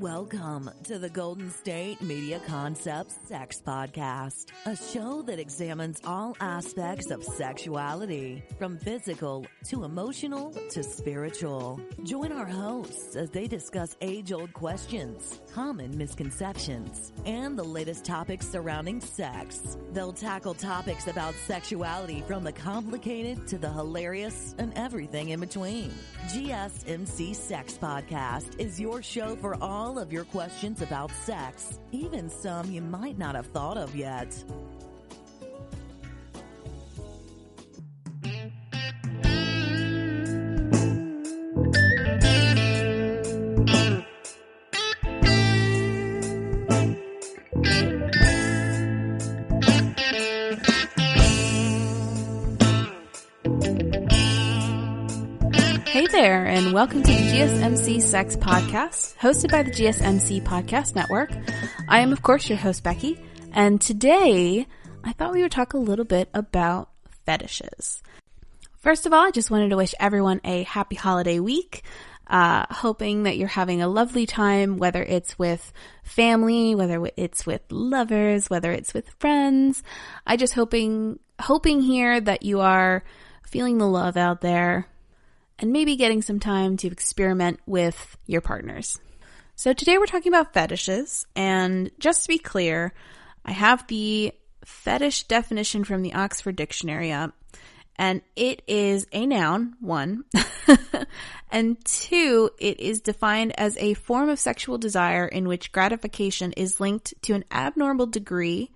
Welcome to the Golden State Media Concepts Sex Podcast, a show that examines all aspects of sexuality, from physical to emotional to spiritual. Join our hosts as they discuss age-old questions, common misconceptions, and the latest topics surrounding sex. They'll tackle topics about sexuality from the complicated to the hilarious and everything in between. GSMC Sex Podcast is your show for all of your questions about sex, even some you might not have thought of yet. Hey there, and welcome to the GSMC Sex Podcast, hosted by the GSMC Podcast Network. I am, of course, your host, Becky, and today I thought we would talk a little bit about fetishes. First of all, I just wanted to wish everyone a happy holiday week, hoping that you're having a lovely time, whether it's with family, whether it's with lovers, whether it's with friends. I just hoping here that you are feeling the love out there, and maybe getting some time to experiment with your partners. So today we're talking about fetishes, and just to be clear, I have the fetish definition from the Oxford Dictionary up, and it is a noun, one, and two, it is defined as a form of sexual desire in which gratification is linked to an abnormal degree,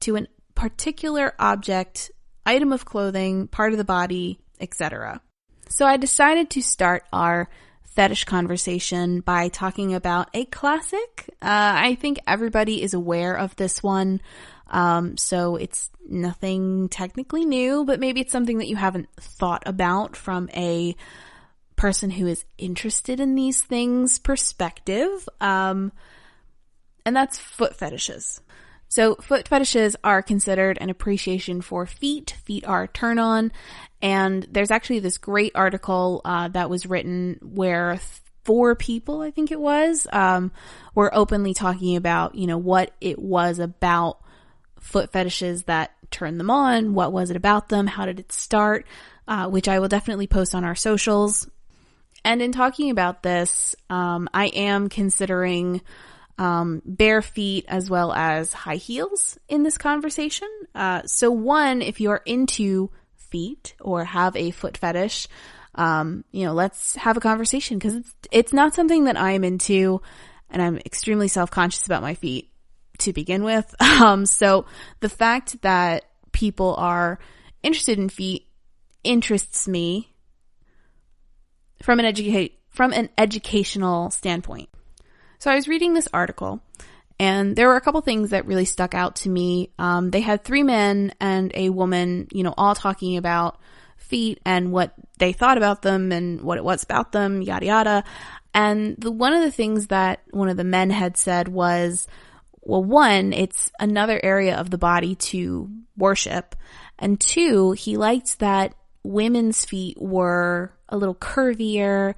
to a particular object, item of clothing, part of the body, etc. So I decided to start our fetish conversation by talking about a classic. I think everybody is aware of this one, so it's nothing technically new, but maybe it's something that you haven't thought about from a person who is interested in these things perspective, and that's foot fetishes. So foot fetishes are considered an appreciation for feet. Feet are a turn on. And there's actually this great article that was written where 4 people, I think it was, were openly talking about, what it was about foot fetishes that turned them on. What was it about them? How did it start? Which I will definitely post on our socials. And in talking about this, I am considering bare feet as well as high heels in this conversation. So one, if you're into feet or have a foot fetish, let's have a conversation, because it's not something that I'm into, and I'm extremely self-conscious about my feet to begin with. So the fact that people are interested in feet interests me from an educational standpoint. So I was reading this article, and there were a couple things that really stuck out to me. They had 3 men and a woman, all talking about feet and what they thought about them and what it was about them, yada yada. And one of the things that one of the men had said was, well, 1, it's another area of the body to worship, and 2, he liked that women's feet were a little curvier.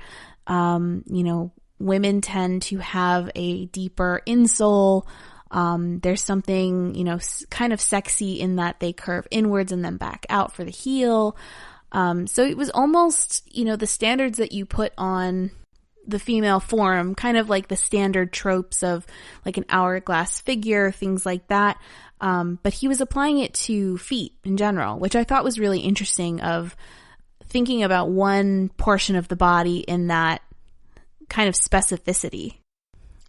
Women tend to have a deeper insole. There's something, kind of sexy in that they curve inwards and then back out for the heel. So it was almost, the standards that you put on the female form, kind of like the standard tropes of like an hourglass figure, things like that. But he was applying it to feet in general, which I thought was really interesting, of thinking about one portion of the body in that kind of specificity.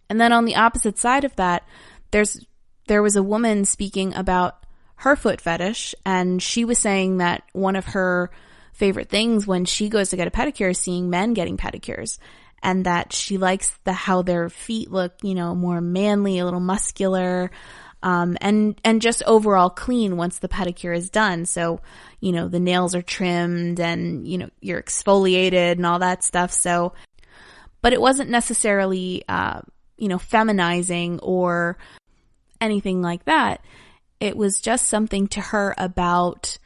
And then on the opposite side of that, there was a woman speaking about her foot fetish, and she was saying that one of her favorite things when she goes to get a pedicure is seeing men getting pedicures, and that she likes how their feet look, more manly, a little muscular, and just overall clean once the pedicure is done. So, the nails are trimmed and, you're exfoliated and all that stuff. So, but it wasn't necessarily, feminizing or anything like that. It was just something to her about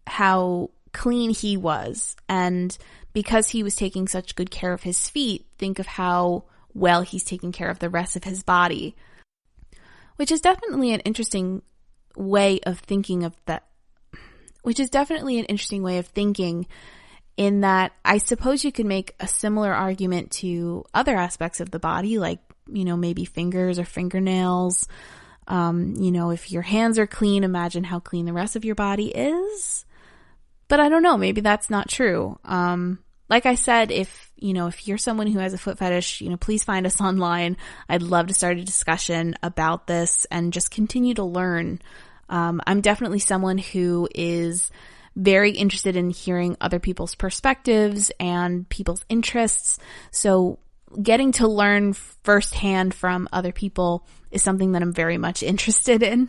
how clean he was, and because he was taking such good care of his feet, think of how well he's taking care of the rest of his body. Which is definitely an interesting way of thinking of that. Which is definitely an interesting way of thinking, in that I suppose you could make a similar argument to other aspects of the body, like, maybe fingers or fingernails. If your hands are clean, imagine how clean the rest of your body is. But I don't know, maybe that's not true. Like I said, if you're someone who has a foot fetish, please find us online. I'd love to start a discussion about this and just continue to learn. I'm definitely someone who is very interested in hearing other people's perspectives and people's interests. So getting to learn firsthand from other people is something that I'm very much interested in.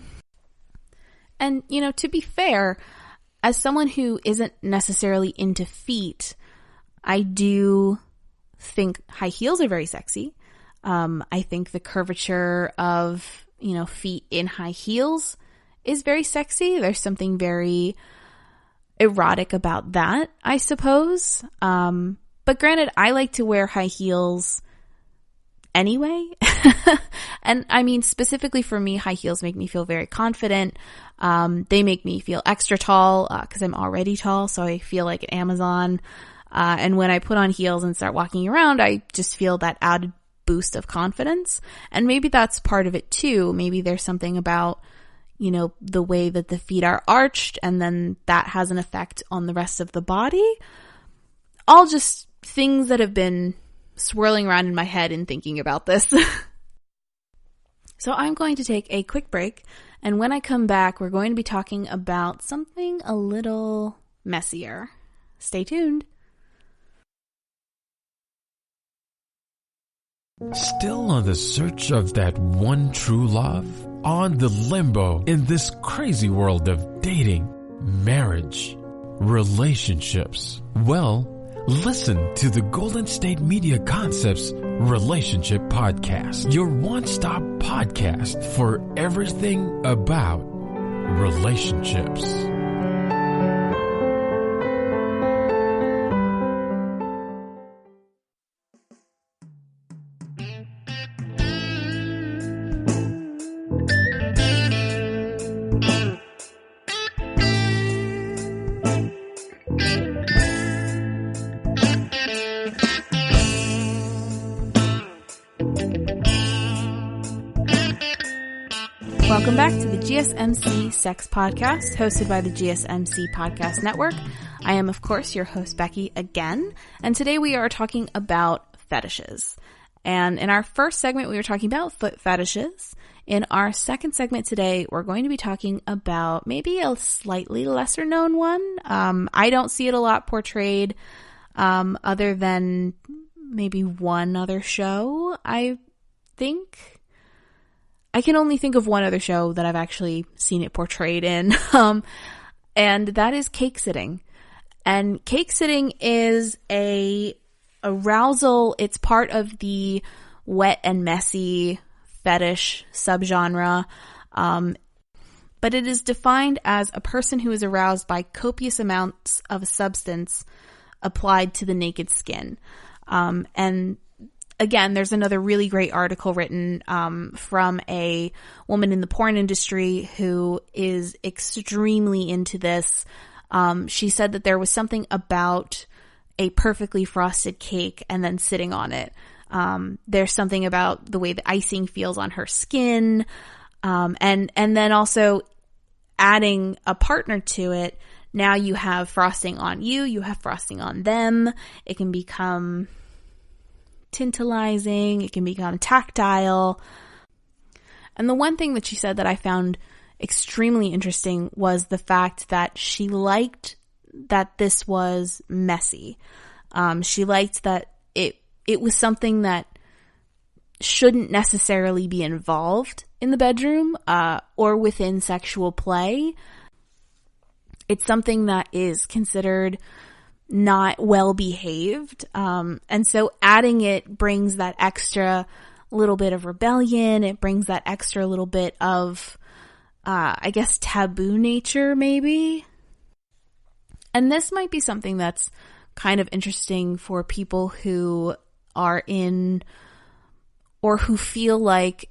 And, to be fair, as someone who isn't necessarily into feet, I do think high heels are very sexy. I think the curvature of, feet in high heels is very sexy. There's something very erotic about that, I suppose. But granted, I like to wear high heels anyway. And I mean, specifically for me, high heels make me feel very confident. They make me feel extra tall, because I'm already tall, so I feel like an Amazon. And when I put on heels and start walking around, I just feel that added boost of confidence. And maybe that's part of it too. Maybe there's something about, the way that the feet are arched, and then that has an effect on the rest of the body. All just things that have been swirling around in my head in thinking about this. So I'm going to take a quick break, and when I come back, we're going to be talking about something a little messier. Stay tuned. Still on the search of that one true love? On the limbo in this crazy world of dating, marriage, relationships? Well, listen to the Golden State Media Concepts Relationship Podcast, your one-stop podcast for everything about relationships. Welcome back to the GSMC Sex Podcast, hosted by the GSMC Podcast Network. I am, of course, your host, Becky, again, and today we are talking about fetishes. And in our first segment, we were talking about foot fetishes. In our second segment today, we're going to be talking about maybe a slightly lesser known one. I don't see it a lot portrayed, other than maybe one other show, I think. I can only think of one other show that I've actually seen it portrayed in, and that is cake sitting. And cake sitting is a arousal. It's part of the wet and messy fetish subgenre, but it is defined as a person who is aroused by copious amounts of a substance applied to the naked skin. And again, there's another really great article written from a woman in the porn industry who is extremely into this. She said that there was something about a perfectly frosted cake and then sitting on it. There's something about the way the icing feels on her skin, and then also adding a partner to it. Now you have frosting on you, you have frosting on them. It can become tantalizing, it can become tactile. And the one thing that she said that I found extremely interesting was the fact that she liked that this was messy. She liked that it was something that shouldn't necessarily be involved in the bedroom or within sexual play. It's something that is considered not well behaved. And so adding it brings that extra little bit of rebellion. It brings that extra little bit of, I guess, taboo nature maybe. And this might be something that's kind of interesting for people who are in or who feel like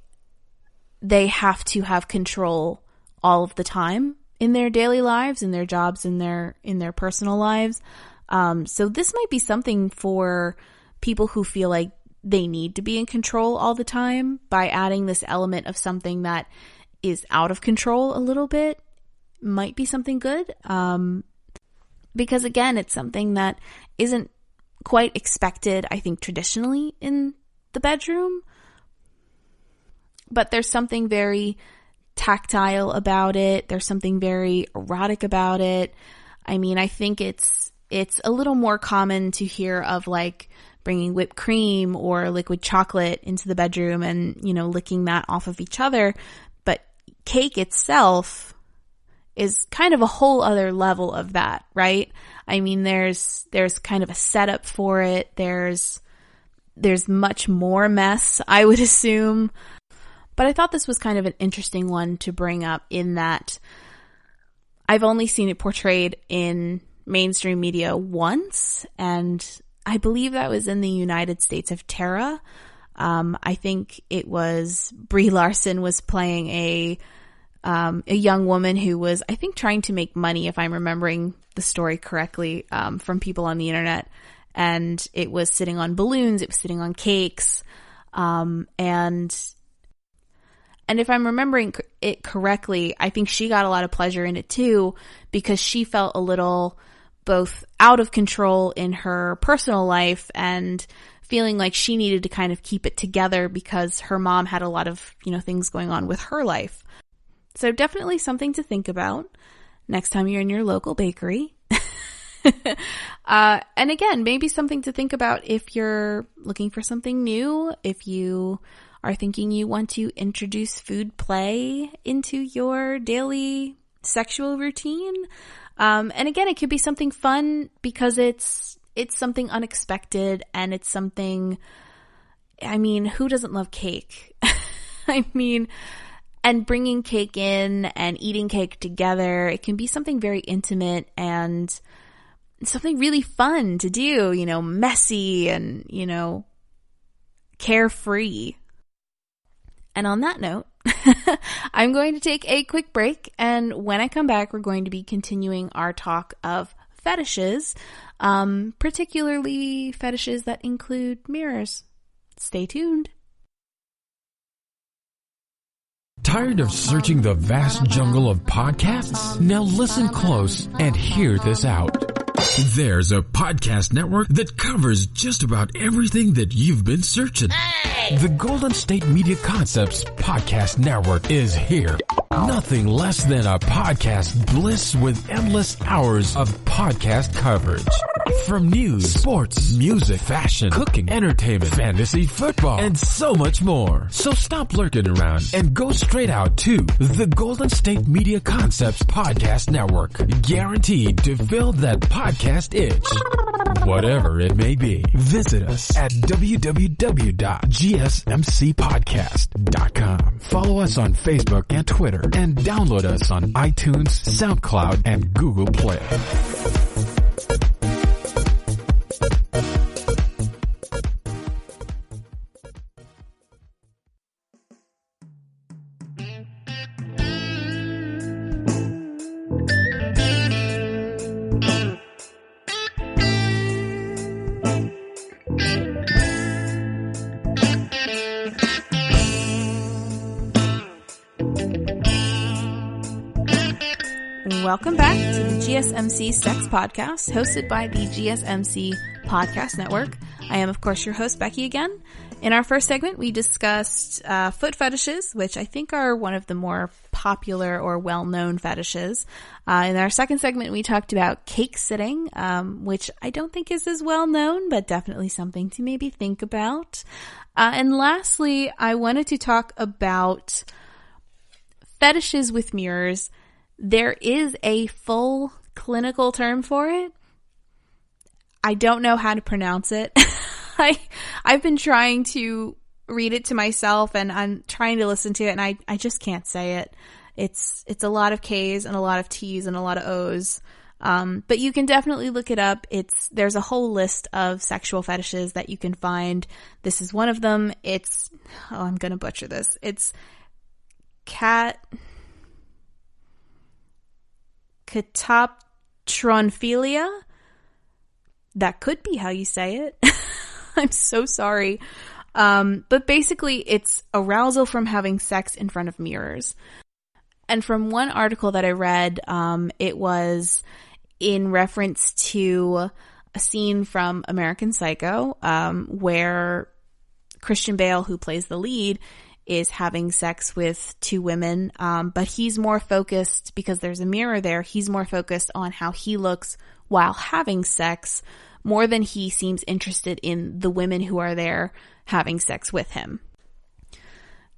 they have to have control all of the time in their daily lives, in their jobs, in their personal lives. So this might be something for people who feel like they need to be in control all the time. By adding this element of something that is out of control a little bit might be something good. Because again, it's something that isn't quite expected, I think, traditionally in the bedroom. But there's something very tactile about it. There's something very erotic about it. I mean, I think it's a little more common to hear of like bringing whipped cream or liquid chocolate into the bedroom and, you know, licking that off of each other. But cake itself is kind of a whole other level of that, right? I mean, there's kind of a setup for it. There's much more mess, I would assume. But I thought this was kind of an interesting one to bring up in that I've only seen it portrayed in mainstream media once, and I believe that was in the United States of Terra. I think it was Brie Larson was playing a young woman who was, I think, trying to make money, if I'm remembering the story correctly, from people on the internet. And it was sitting on balloons, it was sitting on cakes, and if I'm remembering it correctly, I think she got a lot of pleasure in it too, because she felt a little both out of control in her personal life and feeling like she needed to kind of keep it together because her mom had a lot of, you know, things going on with her life. So definitely something to think about next time you're in your local bakery. And again, maybe something to think about if you're looking for something new, if you are thinking you want to introduce food play into your daily sexual routine. And again, it could be something fun because it's something unexpected and it's something, I mean, who doesn't love cake? I mean, and bringing cake in and eating cake together, it can be something very intimate and something really fun to do, you know, messy and, you know, carefree. And on that note, I'm going to take a quick break, and when I come back, we're going to be continuing our talk of fetishes, particularly fetishes that include mirrors. Stay tuned. Tired of searching the vast jungle of podcasts? Now listen close and hear this out. There's a podcast network that covers just about everything that you've been searching. Hey! The Golden State Media Concepts Podcast Network is here. Nothing less than a podcast bliss with endless hours of podcast coverage. From news, sports, music, fashion, cooking, entertainment, fantasy, football, and so much more. So stop lurking around and go straight out to the Golden State Media Concepts Podcast Network. Guaranteed to fill that podcast itch. Whatever it may be. Visit us at www.gsmcpodcast.com. Follow us on Facebook and Twitter, and download us on iTunes, SoundCloud, and Google Play. Welcome back to the GSMC Sex Podcast, hosted by the GSMC Podcast Network. I am, of course, your host, Becky, again. In our first segment, we discussed foot fetishes, which I think are one of the more popular or well-known fetishes. In our second segment, we talked about cake sitting, which I don't think is as well-known, but definitely something to maybe think about. And lastly, I wanted to talk about fetishes with mirrors. There is a full clinical term for it. I don't know how to pronounce it. I've been trying to read it to myself, and I'm trying to listen to it, and I just can't say it. It's a lot of K's and a lot of T's and a lot of O's. But you can definitely look it up. There's a whole list of sexual fetishes that you can find. This is one of them. I'm going to butcher this. It's catoptronphilia. That could be how you say it. I'm so sorry. But basically it's arousal from having sex in front of mirrors. And from one article that I read, it was in reference to a scene from American Psycho, where Christian Bale, who plays the lead, is having sex with two women. But he's more focused, because there's a mirror there, he's more focused on how he looks while having sex, more than he seems interested in the women who are there having sex with him.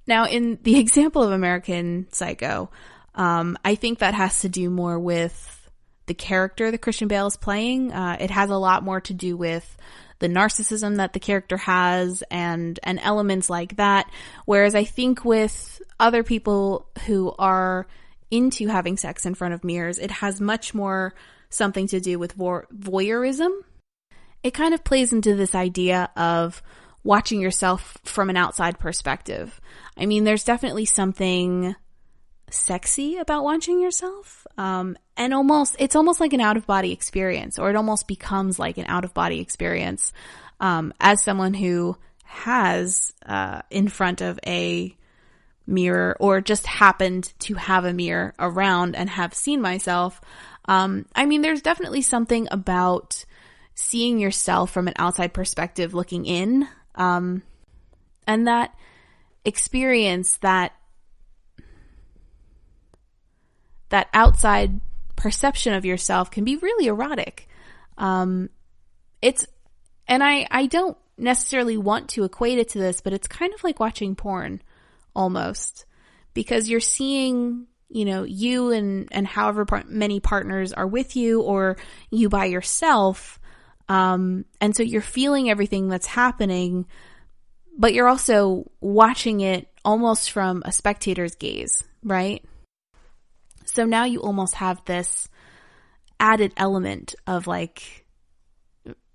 Now, in the example of American Psycho, I think that has to do more with the character that Christian Bale is playing. It has a lot more to do with the narcissism that the character has and elements like that. Whereas I think with other people who are into having sex in front of mirrors, it has much more something to do with voyeurism. It kind of plays into this idea of watching yourself from an outside perspective. I mean, there's definitely something sexy about watching yourself. And it's almost like an out-of-body experience, or it almost becomes like an out-of-body experience. As someone who has, in front of a mirror, or just happened to have a mirror around and have seen myself, I mean, there's definitely something about seeing yourself from an outside perspective looking in, and that experience, that outside perception of yourself can be really erotic. I don't necessarily want to equate it to this, but it's kind of like watching porn almost, because you're seeing, you and however many partners are with you, or you by yourself. And so you're feeling everything that's happening, but you're also watching it almost from a spectator's gaze, right? So now you almost have this added element of like,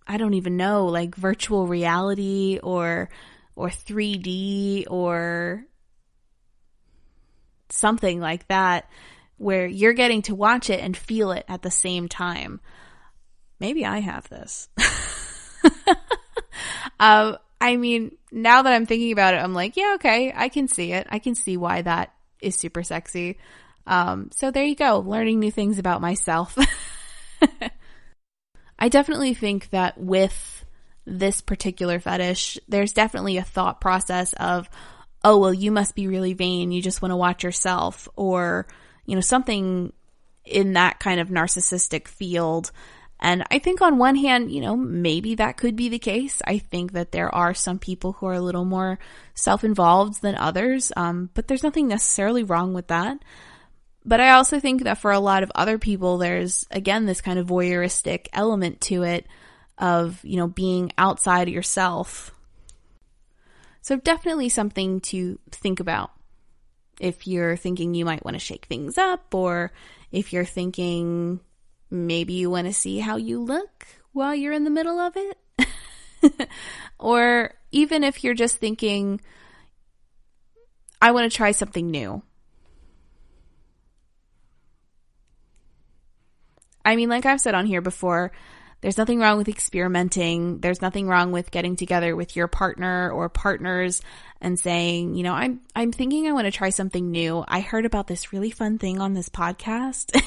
I don't even know, like virtual reality or 3D or something like that, where you're getting to watch it and feel it at the same time. Maybe I have this. I mean, now that I'm thinking about it, I'm like, yeah, okay, I can see it. I can see why that is super sexy. So there you go, learning new things about myself. I definitely think that with this particular fetish, there's definitely a thought process of, oh, well, you must be really vain. You just want to watch yourself, or, something in that kind of narcissistic field. And I think on one hand, maybe that could be the case. I think that there are some people who are a little more self-involved than others, but there's nothing necessarily wrong with that. But I also think that for a lot of other people, there's, again, this kind of voyeuristic element to it of, being outside of yourself. So definitely something to think about if you're thinking you might want to shake things up, or if you're thinking maybe you want to see how you look while you're in the middle of it. Or even if you're just thinking, I want to try something new. I mean, like I've said on here before, there's nothing wrong with experimenting. There's nothing wrong with getting together with your partner or partners and saying, I'm thinking I want to try something new. I heard about this really fun thing on this podcast.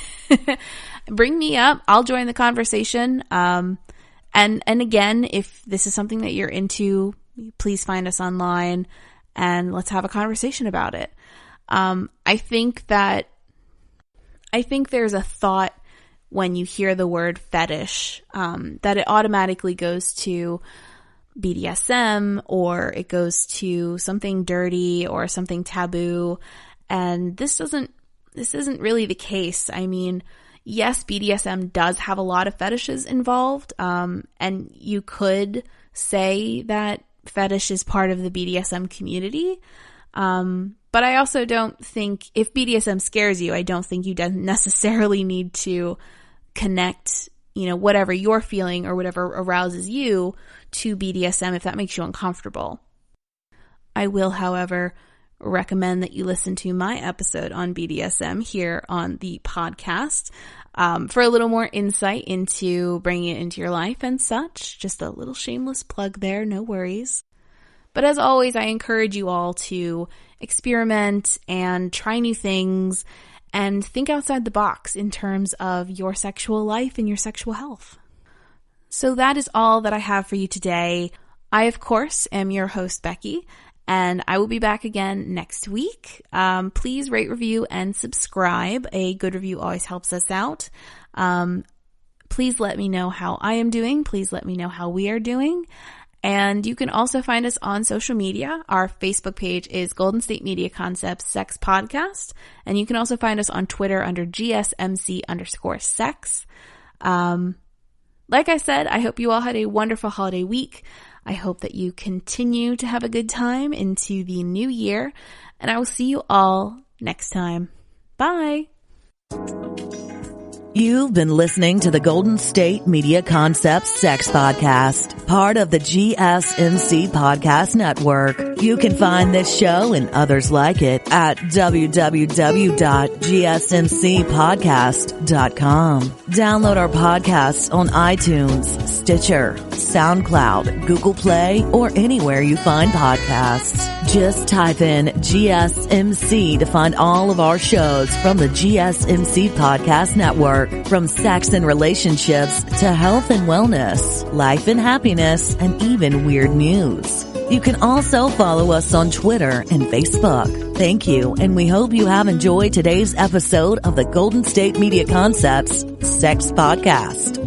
Bring me up. I'll join the conversation. And again, if this is something that you're into, please find us online and let's have a conversation about it. I think there's a thought when you hear the word fetish, that it automatically goes to BDSM, or it goes to something dirty or something taboo. And this isn't really the case. I mean, yes, BDSM does have a lot of fetishes involved. And you could say that fetish is part of the BDSM community. But I also don't think, if BDSM scares you, I don't think you necessarily need to connect, whatever you're feeling or whatever arouses you to BDSM if that makes you uncomfortable. I will, however, recommend that you listen to my episode on BDSM here on the podcast for a little more insight into bringing it into your life and such. Just a little shameless plug there, no worries. But as always, I encourage you all to experiment and try new things and think outside the box in terms of your sexual life and your sexual health. So that is all that I have for you today. I, of course, am your host, Becky, and I will be back again next week. Please rate, review, and subscribe. A good review always helps us out. Please let me know how I am doing. Please let me know how we are doing. And you can also find us on social media. Our Facebook page is Golden State Media Concepts Sex Podcast. And you can also find us on Twitter under GSMC_sex. Like I said, I hope you all had a wonderful holiday week. I hope that you continue to have a good time into the new year. And I will see you all next time. Bye. You've been listening to the Golden State Media Concepts Sex Podcast, part of the GSMC Podcast Network. You can find this show and others like it at www.gsmcpodcast.com. Download our podcasts on iTunes, Stitcher, SoundCloud, Google Play, or anywhere you find podcasts. Just type in GSMC to find all of our shows from the GSMC Podcast Network. From sex and relationships to health and wellness, life and happiness, and even weird news. You can also follow us on Twitter and Facebook. Thank you, and we hope you have enjoyed today's episode of the Golden State Media Concepts Sex Podcast.